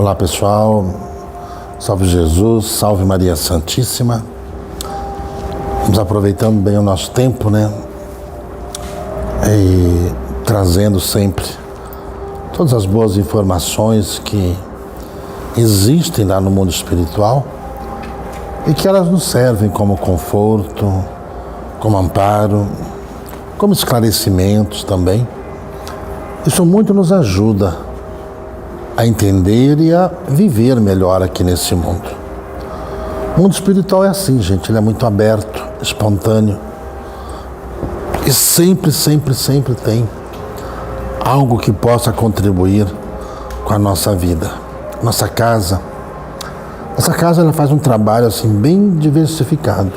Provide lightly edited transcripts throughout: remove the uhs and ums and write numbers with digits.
Olá pessoal, salve Jesus, salve Maria Santíssima. Vamos aproveitando bem o nosso tempo, né? E trazendo sempre todas as boas informações que existem lá no mundo espiritual e que elas nos servem como conforto, como amparo, como esclarecimentos também. Isso muito nos ajuda a entender e a viver melhor aqui nesse mundo. O mundo espiritual é assim, gente, ele é muito aberto, espontâneo e sempre tem algo que possa contribuir com a nossa vida. Nossa casa ela faz um trabalho assim bem diversificado.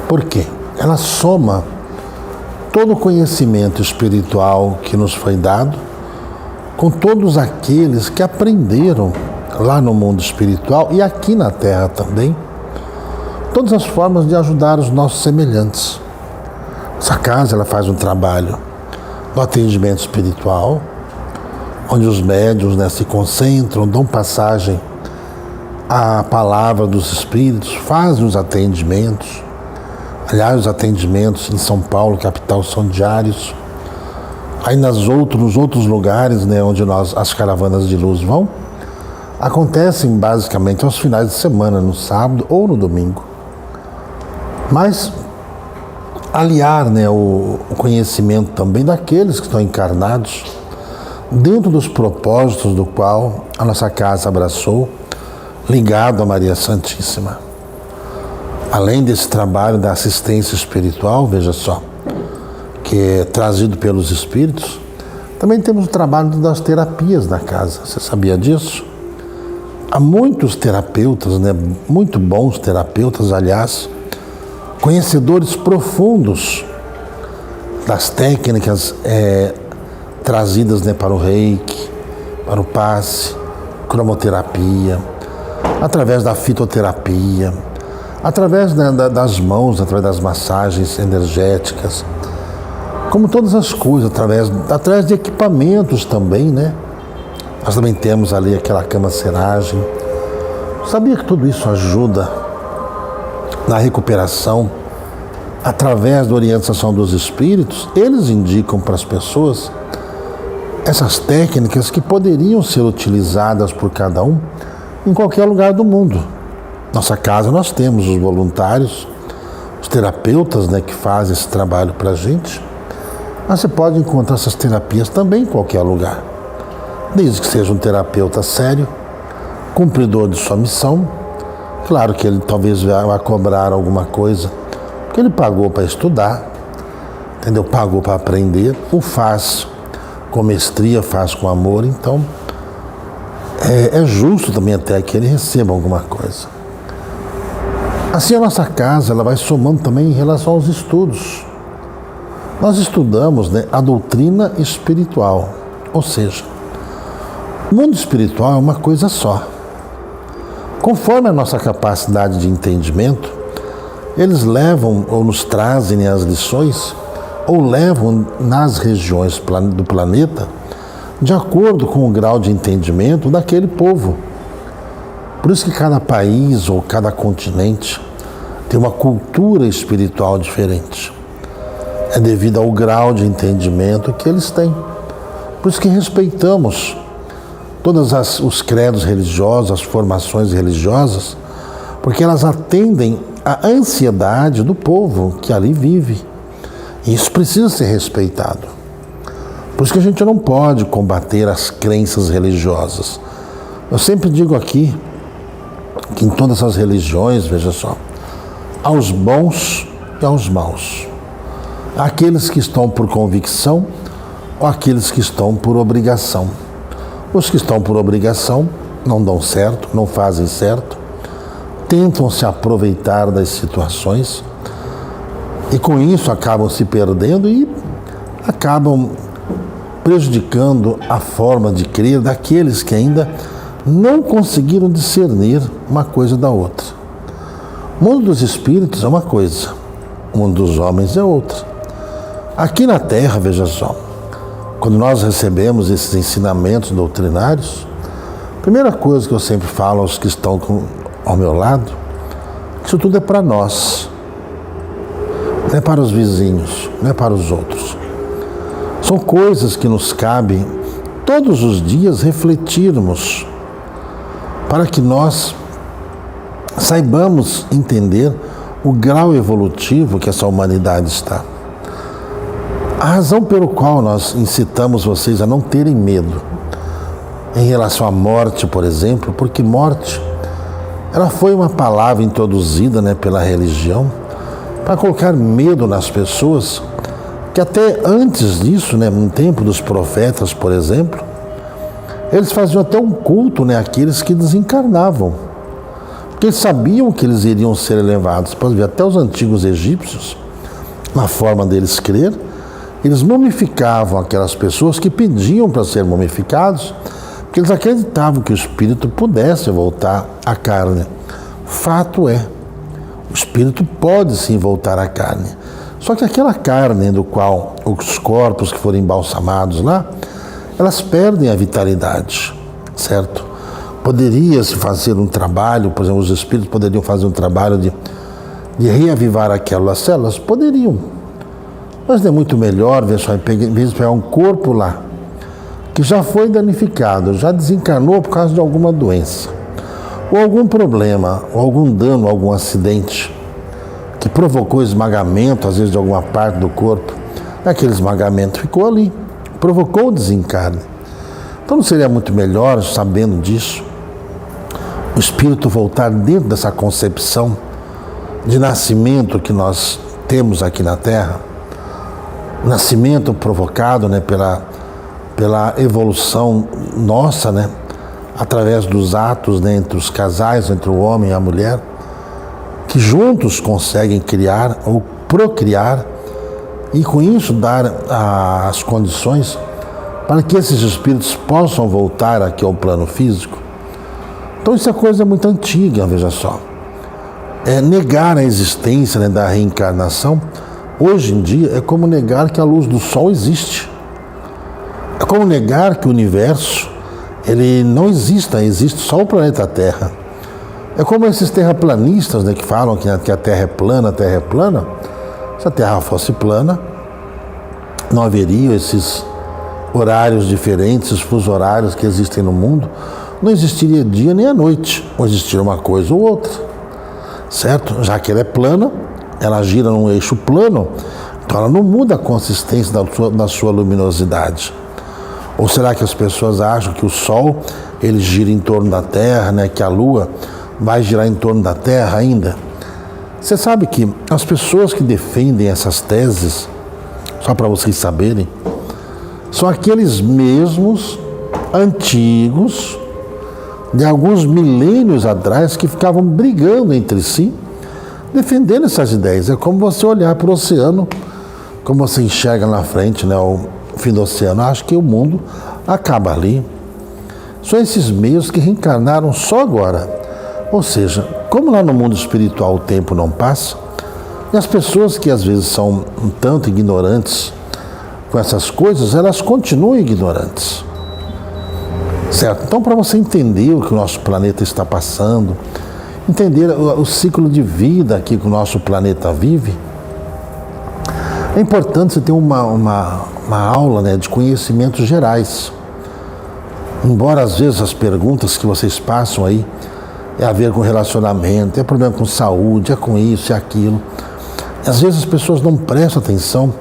Por quê? Ela soma todo o conhecimento espiritual que nos foi dado com todos aqueles que aprenderam lá no mundo espiritual e aqui na Terra também, todas as formas de ajudar os nossos semelhantes. Essa casa ela faz um trabalho no atendimento espiritual, onde os médiuns, né, se concentram, dão passagem à palavra dos espíritos, fazem os atendimentos. Aliás, os atendimentos em São Paulo, capital, são diários. Aí nos outros lugares, né, onde as caravanas de luz vão, acontecem basicamente aos finais de semana, no sábado ou no domingo. Mas aliar, né, o conhecimento também daqueles que estão encarnados dentro dos propósitos do qual a nossa casa abraçou, ligado a Maria Santíssima. Além desse trabalho da assistência espiritual, veja só, que é trazido pelos espíritos, também temos o trabalho das terapias da casa. Você sabia disso? Há muitos terapeutas, né, muito bons terapeutas, aliás, conhecedores profundos das técnicas trazidas, né, para o reiki, para o passe, cromoterapia, através da fitoterapia, através, né, das mãos, através das massagens energéticas, como todas as coisas, através de equipamentos também, né? Nós também temos ali aquela cama-seragem. Sabia que tudo isso ajuda na recuperação através da orientação dos espíritos? Eles indicam para as pessoas essas técnicas que poderiam ser utilizadas por cada um em qualquer lugar do mundo. Nossa casa nós temos os voluntários, os terapeutas, né, que fazem esse trabalho para a gente. Mas você pode encontrar essas terapias também em qualquer lugar, desde que seja um terapeuta sério, cumpridor de sua missão. Claro que ele talvez vá cobrar alguma coisa, porque ele pagou para estudar, entendeu? Pagou para aprender, o faz com mestria, faz com amor, então é justo também até que ele receba alguma coisa. Assim a nossa casa ela vai somando também em relação aos estudos. Nós estudamos, né, a doutrina espiritual, ou seja, o mundo espiritual é uma coisa só. Conforme a nossa capacidade de entendimento, eles levam ou nos trazem as lições ou levam nas regiões do planeta de acordo com o grau de entendimento daquele povo. Por isso que cada país ou cada continente tem uma cultura espiritual diferente. É devido ao grau de entendimento que eles têm. Por isso que respeitamos todos os credos religiosos, as formações religiosas, porque elas atendem à ansiedade do povo que ali vive. E isso precisa ser respeitado. Por isso que a gente não pode combater as crenças religiosas. Eu sempre digo aqui que em todas as religiões, veja só, há os bons e há os maus. Aqueles que estão por convicção ou aqueles que estão por obrigação. Os que estão por obrigação não dão certo, não fazem certo, tentam se aproveitar das situações e com isso acabam se perdendo e acabam prejudicando a forma de crer daqueles que ainda não conseguiram discernir uma coisa da outra. O mundo dos espíritos é uma coisa, o mundo dos homens é outra. Aqui na Terra, veja só, quando nós recebemos esses ensinamentos doutrinários, Primeira coisa que eu sempre falo aos que estão ao meu lado, isso tudo é para nós, não é para os vizinhos, não é para os outros. São coisas que nos cabe todos os dias refletirmos, para que nós saibamos entender o grau evolutivo que essa humanidade está. A razão pelo qual nós incitamos vocês a não terem medo em relação à morte, por exemplo, porque morte, ela foi uma palavra introduzida, pela religião para colocar medo nas pessoas, que até antes disso, no tempo dos profetas, por exemplo, eles faziam até um culto àqueles que desencarnavam, porque eles sabiam que eles iriam ser elevados. Pode ver, até os antigos egípcios, na forma deles crer, eles mumificavam aquelas pessoas que pediam para ser mumificados, porque eles acreditavam que o espírito pudesse voltar à carne. Fato é, o espírito pode sim voltar à carne. Só que aquela carne do qual os corpos que foram embalsamados lá, elas perdem a vitalidade, certo? Poderia-se fazer um trabalho, por exemplo, os espíritos poderiam fazer um trabalho de reavivar aquelas células? Poderiam. Mas não é muito melhor, ver só, em vez de pegar um corpo lá, que já foi danificado, já desencarnou por causa de alguma doença, ou algum problema, ou algum dano, algum acidente, que provocou esmagamento, às vezes, de alguma parte do corpo, aquele esmagamento ficou ali, provocou o desencarne. Então não seria muito melhor, sabendo disso, o espírito voltar dentro dessa concepção de nascimento que nós temos aqui na Terra, nascimento provocado pela evolução nossa, através dos atos entre os casais, entre o homem e a mulher, que juntos conseguem criar ou procriar e com isso dar as condições para que esses espíritos possam voltar aqui ao plano físico. Então isso é coisa muito antiga, veja só. É negar a existência da reencarnação, hoje em dia, é como negar que a luz do sol existe. É como negar que o universo, ele não existe só o planeta Terra. É como esses terraplanistas, que falam que a Terra é plana, Se a Terra fosse plana, não haveria esses horários diferentes, esses fusos horários que existem no mundo, não existiria dia nem a noite, ou existiria uma coisa ou outra, certo? Já que ela é plana, ela gira num eixo plano, então ela não muda a consistência da sua luminosidade. Ou será que as pessoas acham que o Sol, ele gira em torno da Terra, que a Lua vai girar em torno da Terra ainda? Você sabe que as pessoas que defendem essas teses, só para vocês saberem, são aqueles mesmos antigos, de alguns milênios atrás, que ficavam brigando entre si, defendendo essas ideias. É como você olhar para o oceano, como você enxerga na frente, o fim do oceano, acho que o mundo acaba ali. São esses meios que reencarnaram só agora. Ou seja, como lá no mundo espiritual o tempo não passa, e as pessoas que às vezes são um tanto ignorantes com essas coisas, elas continuam ignorantes. Certo? Então, para você entender o que o nosso planeta está passando, entender o ciclo de vida aqui que o nosso planeta vive, é importante você ter uma aula de conhecimentos gerais. Embora às vezes as perguntas que vocês passam aí é a ver com relacionamento, é problema com saúde, é com isso e aquilo. Às vezes as pessoas não prestam atenção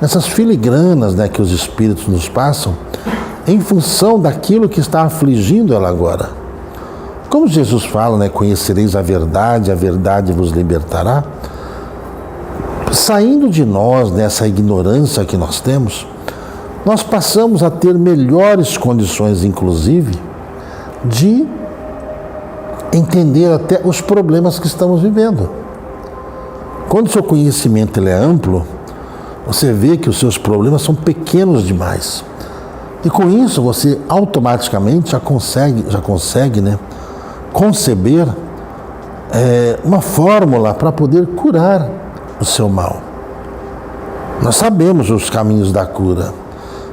nessas filigranas que os espíritos nos passam em função daquilo que está afligindo ela agora. Como Jesus fala, conhecereis a verdade vos libertará. Saindo de nós dessa ignorância que nós temos, nós passamos a ter melhores condições, inclusive, de entender até os problemas que estamos vivendo. Quando o seu conhecimento ele é amplo, você vê que os seus problemas são pequenos demais. E com isso você automaticamente já consegue conceber uma fórmula para poder curar o seu mal. Nós sabemos os caminhos da cura.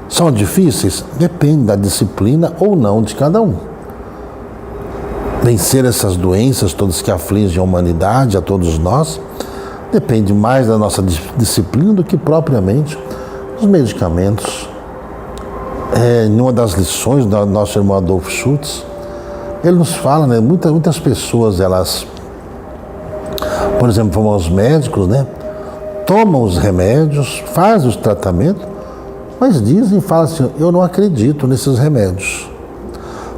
São difíceis? Depende da disciplina ou não de cada um. vencer essas doenças todas que afligem a humanidade, a todos nós, depende mais da nossa disciplina do que propriamente os medicamentos. Em uma das lições do nosso irmão Adolfo Schultz, ele nos fala, né, muitas pessoas, elas, por exemplo, vão aos médicos, né, tomam os remédios, fazem os tratamentos, mas falam assim, eu não acredito nesses remédios.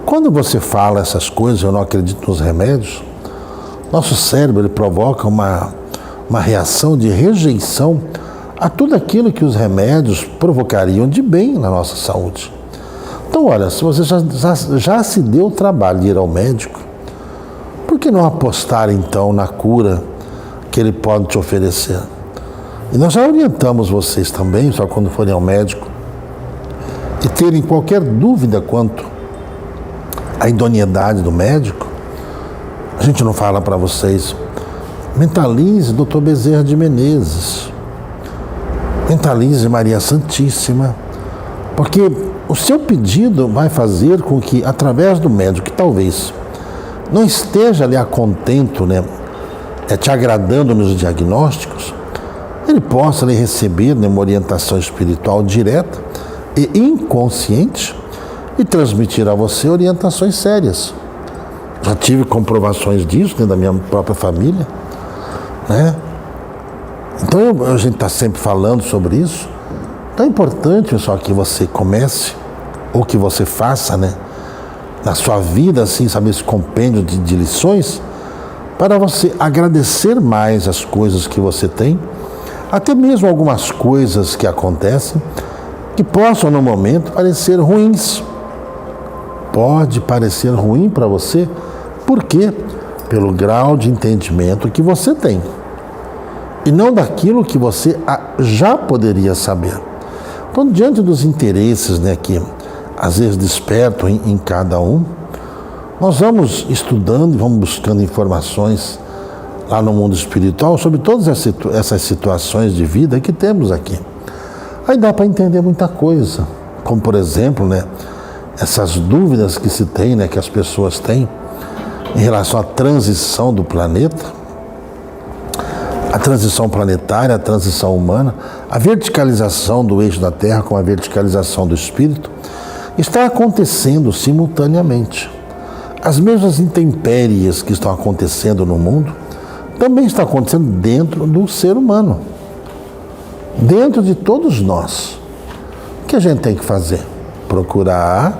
Quando você fala essas coisas, eu não acredito nos remédios, nosso cérebro ele provoca uma reação de rejeição a tudo aquilo que os remédios provocariam de bem na nossa saúde. Então, olha, se você já se deu o trabalho de ir ao médico, por que não apostar então na cura que ele pode te oferecer? E nós já orientamos vocês também, só quando forem ao médico, e terem qualquer dúvida quanto à idoneidade do médico, a gente não fala para vocês, mentalize Dr. Bezerra de Menezes, mentalize Maria Santíssima, porque o seu pedido vai fazer com que, através do médico, que talvez não esteja ali a contento, né, te agradando nos diagnósticos, ele possa ali receber, né, uma orientação espiritual direta e inconsciente e transmitir a você orientações sérias. Já tive comprovações disso dentro da minha própria família, né? Então a gente está sempre falando sobre isso. Então é importante, pessoal, que você comece ou que você faça, né, na sua vida, assim, sabe, esse compêndio de lições, para você agradecer mais as coisas que você tem, até mesmo algumas coisas que acontecem que possam no momento parecer ruins. Pode parecer ruim para você, por quê? Pelo grau de entendimento que você tem e não daquilo que você já poderia saber. Então, diante dos interesses, né, que às vezes despertam em cada um, nós vamos estudando e vamos buscando informações lá no mundo espiritual sobre todas essas situações de vida que temos aqui. Aí dá para entender muita coisa, como por exemplo, né, essas dúvidas que se tem, né, que as pessoas têm em relação à transição do planeta, a transição planetária, a transição humana, a verticalização do eixo da Terra com a verticalização do espírito, está acontecendo simultaneamente. As mesmas intempéries que estão acontecendo no mundo também estão acontecendo dentro do ser humano, dentro de todos nós. O que a gente tem que fazer? Procurar,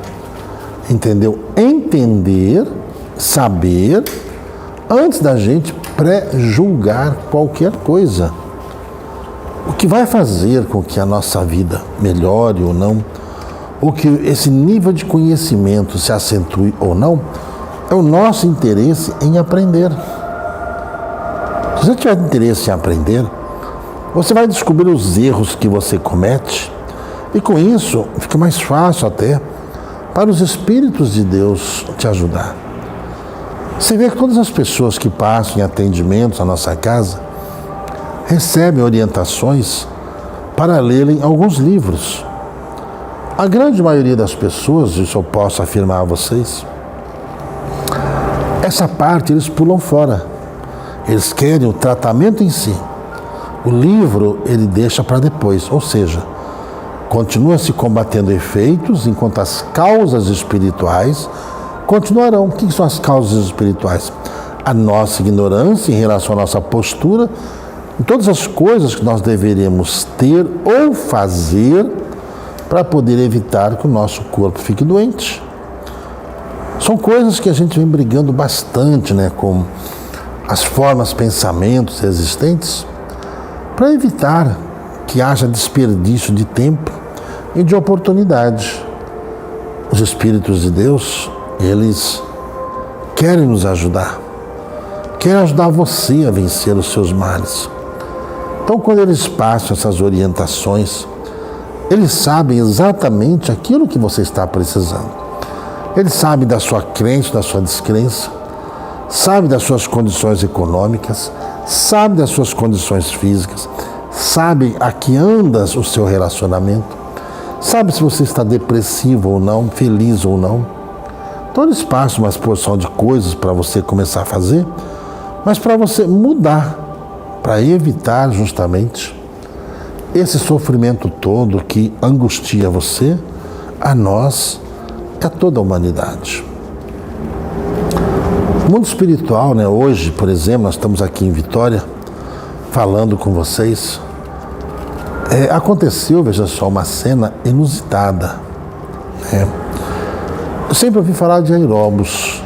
entendeu? Entender, saber, antes da gente pré-julgar qualquer coisa. O que vai fazer com que a nossa vida melhore ou não, ou que esse nível de conhecimento se acentue ou não, é o nosso interesse em aprender. Se você tiver interesse em aprender, você vai descobrir os erros que você comete e com isso fica mais fácil até para os Espíritos de Deus te ajudar. Você vê que todas as pessoas que passam em atendimentos na nossa casa recebem orientações para lerem alguns livros. A grande maioria das pessoas, isso eu posso afirmar a vocês, essa parte eles pulam fora. Eles querem o tratamento em si. O livro ele deixa para depois, ou seja, continua se combatendo efeitos, enquanto as causas espirituais continuarão. O que são as causas espirituais? A nossa ignorância em relação à nossa postura, em todas as coisas que nós deveríamos ter ou fazer para poder evitar que o nosso corpo fique doente. São coisas que a gente vem brigando bastante, né, com as formas, pensamentos existentes, para evitar que haja desperdício de tempo e de oportunidade. Os Espíritos de Deus, eles querem nos ajudar, querem ajudar você a vencer os seus males. Então, quando eles passam essas orientações, eles sabem exatamente aquilo que você está precisando. Eles sabem da sua crença, da sua descrença, sabem das suas condições econômicas, sabem das suas condições físicas, sabem a que anda o seu relacionamento, sabe se você está depressivo ou não, feliz ou não. Todo espaço, uma porção de coisas para você começar a fazer, mas para você mudar, para evitar justamente esse sofrimento todo que angustia você, a nós e a toda a humanidade. O mundo espiritual, né? Hoje, por exemplo, nós estamos aqui em Vitória, falando com vocês. Aconteceu, veja só, uma cena inusitada. Eu sempre ouvi falar de aeróbus,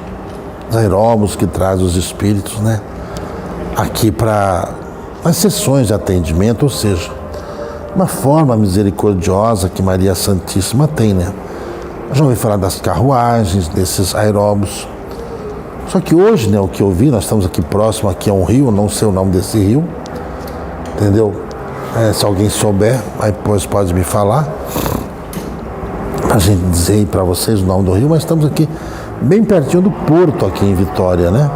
os aeróbus que traz os espíritos, né? Aqui para as sessões de atendimento, ou seja, uma forma misericordiosa que Maria Santíssima tem, né? Eu já ouvi falar das carruagens, desses aeróbus. Só que hoje, né, o que eu vi, nós estamos aqui próximo, aqui a um rio, não sei o nome desse rio, entendeu? Se alguém souber, aí depois pode me falar, a gente dizer aí para vocês o nome do rio, mas estamos aqui bem pertinho do porto aqui em Vitória, né?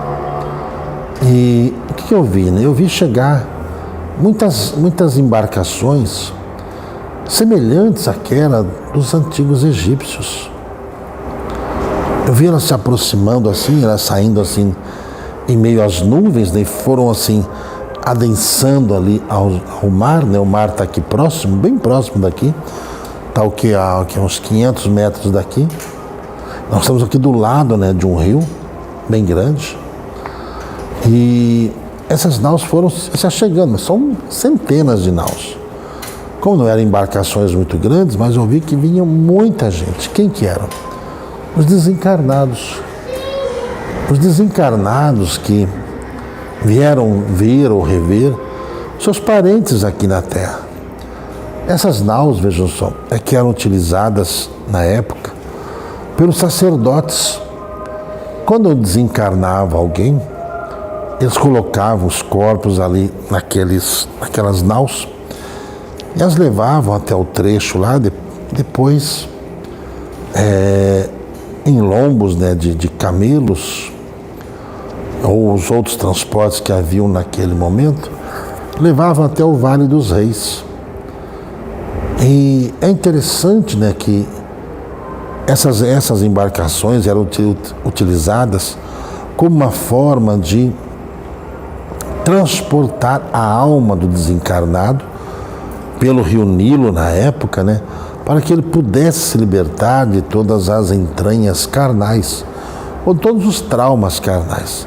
E o que eu vi, né? Eu vi chegar muitas embarcações semelhantes àquela dos antigos egípcios. Eu vi elas se aproximando assim, elas saindo assim em meio às nuvens, né? E foram assim adensando ali ao mar, né? O mar está aqui próximo, bem próximo daqui, está o que a uns 500 metros daqui. Nós estamos aqui do lado, né, de um rio bem grande e essas naus foram se achegando, mas são centenas de naus. Como não eram embarcações muito grandes, mas eu vi que vinha muita gente. Quem que eram? Os desencarnados. Os desencarnados que vieram ver ou rever seus parentes aqui na Terra. Essas naus, vejam só, que eram utilizadas na época pelos sacerdotes. Quando desencarnava alguém, eles colocavam os corpos ali naquelas naus e as levavam até o trecho lá, depois em lombos, né, de camelos ou os outros transportes que haviam naquele momento, levavam até o Vale dos Reis. E é interessante, né, que essas embarcações eram utilizadas como uma forma de transportar a alma do desencarnado pelo rio Nilo na época, né, para que ele pudesse se libertar de todas as entranhas carnais, ou todos os traumas carnais,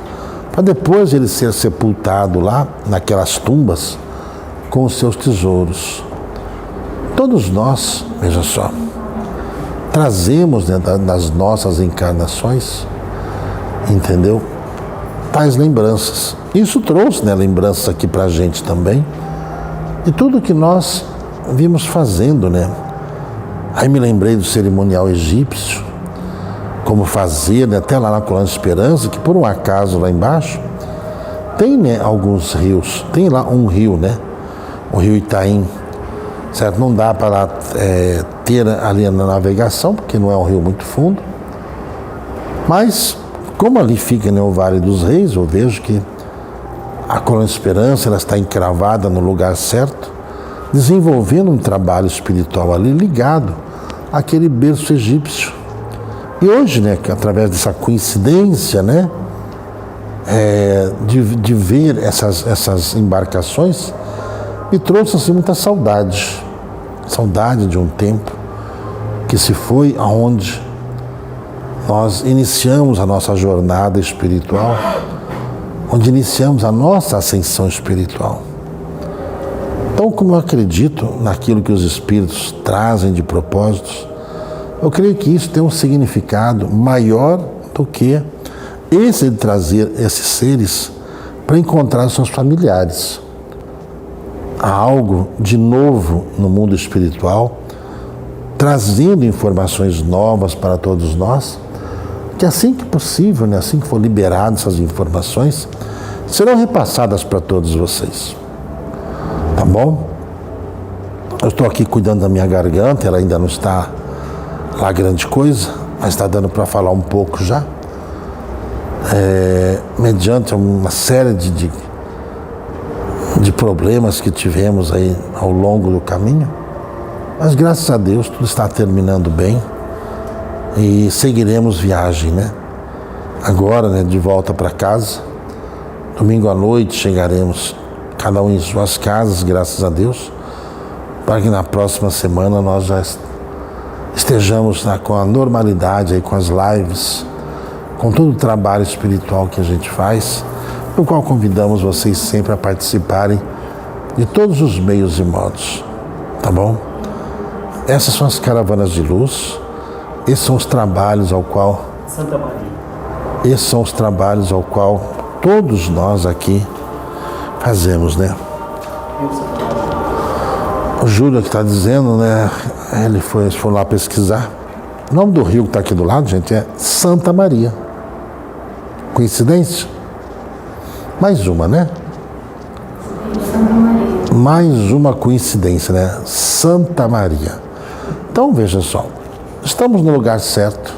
para depois ele ser sepultado lá, naquelas tumbas, com os seus tesouros. Todos nós, veja só, trazemos, né, das nossas encarnações, entendeu? Tais lembranças. Isso trouxe, né, lembranças aqui para a gente também, de tudo que nós vimos fazendo, né? Aí me lembrei do cerimonial egípcio, como fazer, né, até lá na Colônia Esperança, que por um acaso lá embaixo tem, né, alguns rios, tem lá um rio, né? O rio Itaim, certo? Não dá para ter ali na navegação, porque não é um rio muito fundo, mas como ali fica, né, o Vale dos Reis, eu vejo que a Colônia Esperança ela está encravada no lugar certo, desenvolvendo um trabalho espiritual ali ligado àquele berço egípcio. E hoje, né, que através dessa coincidência, né, de ver essas embarcações, me trouxe assim muita saudade de um tempo que se foi, aonde nós iniciamos a nossa jornada espiritual, onde iniciamos a nossa ascensão espiritual. Então, como eu acredito naquilo que os espíritos trazem de propósitos, eu creio que isso tem um significado maior do que esse de trazer esses seres para encontrar seus familiares. Há algo de novo no mundo espiritual, trazendo informações novas para todos nós, que assim que possível, né, assim que for liberadas essas informações, serão repassadas para todos vocês. Tá bom? Eu estou aqui cuidando da minha garganta, ela ainda não está lá grande coisa, mas está dando para falar um pouco já. Mediante uma série de problemas que tivemos aí ao longo do caminho, mas graças a Deus tudo está terminando bem e seguiremos viagem, né? Agora, né, de volta para casa. Domingo à noite chegaremos, cada um em suas casas, graças a Deus, para que na próxima semana nós já estejamos com a normalidade, aí, com as lives, com todo o trabalho espiritual que a gente faz, no qual convidamos vocês sempre a participarem de todos os meios e modos, tá bom? Essas são as caravanas de luz, esses são os trabalhos ao qual... Santa Maria. Esses são os trabalhos ao qual todos nós aqui fazemos, né? O Júlio que está dizendo, né? Ele foi lá pesquisar. O nome do rio que está aqui do lado, gente, é Santa Maria. Coincidência? Mais uma, né? Mais uma coincidência, né? Santa Maria. Então, veja só. Estamos no lugar certo,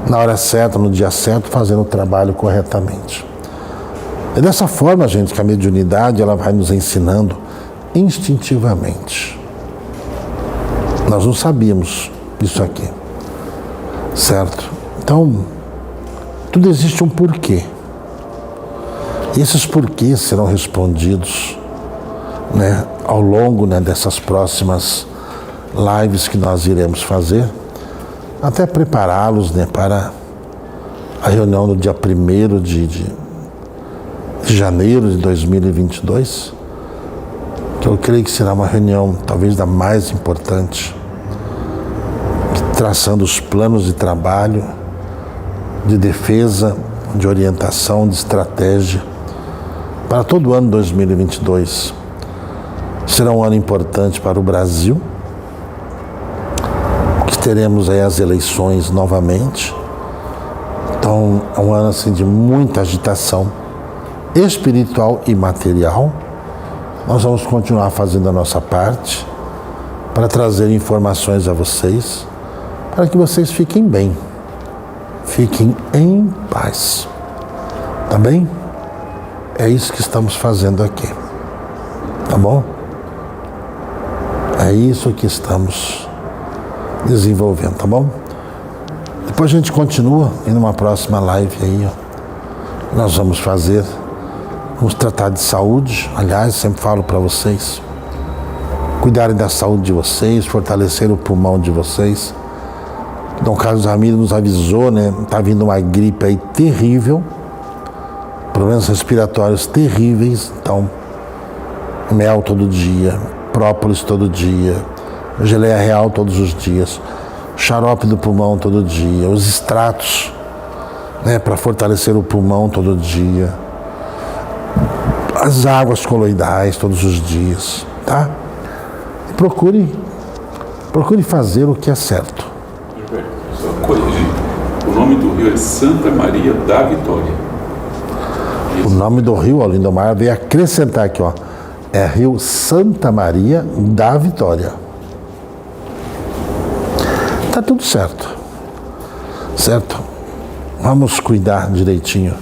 na hora certa, no dia certo, fazendo o trabalho corretamente. É dessa forma, gente, que a mediunidade ela vai nos ensinando instintivamente. Nós não sabíamos isso aqui, certo? Então, tudo existe um porquê. E esses porquês serão respondidos, né, ao longo, né, dessas próximas lives que nós iremos fazer, até prepará-los, né, para a reunião do dia 1º de janeiro de 2022, que eu creio que será uma reunião talvez da mais importante, traçando os planos de trabalho, de defesa, de orientação, de estratégia para todo o ano 2022. Será um ano importante para o Brasil, que teremos aí as eleições novamente. Então, é um ano assim de muita agitação espiritual e material. Nós vamos continuar fazendo a nossa parte para trazer informações a vocês, para que vocês fiquem bem, fiquem em paz. Tá bem? É isso que estamos fazendo aqui. Tá bom? É isso que estamos desenvolvendo, tá bom? Depois a gente continua e numa próxima live aí, ó, nós vamos tratar de saúde. Aliás, sempre falo para vocês, cuidarem da saúde de vocês, fortalecer o pulmão de vocês. Dom Carlos Ramiro nos avisou, né? Tá vindo uma gripe aí terrível, problemas respiratórios terríveis. Então, mel todo dia, própolis todo dia, geleia real todos os dias, xarope do pulmão todo dia, os extratos, né, para fortalecer o pulmão todo dia, as águas coloidais todos os dias, tá? E procure fazer o que é certo. Só corrigir. O nome do rio é Santa Maria da Vitória. O nome do rio, ó, Lindomar, veio acrescentar aqui, ó. É Rio Santa Maria da Vitória. Tá tudo certo. Certo? Vamos cuidar direitinho.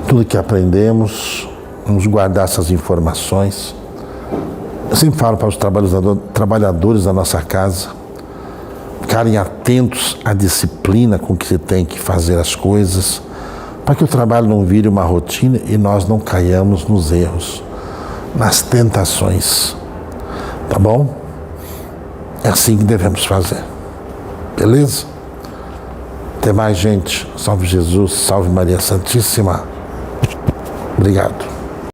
Tudo que aprendemos, vamos guardar essas informações. Eu sempre falo para os trabalhadores da nossa casa ficarem atentos à disciplina com que se tem que fazer as coisas, para que o trabalho não vire uma rotina e nós não caiamos nos erros, nas tentações. Tá bom? É assim que devemos fazer. Beleza? Até mais, gente. Salve Jesus, salve Maria Santíssima. Obrigado.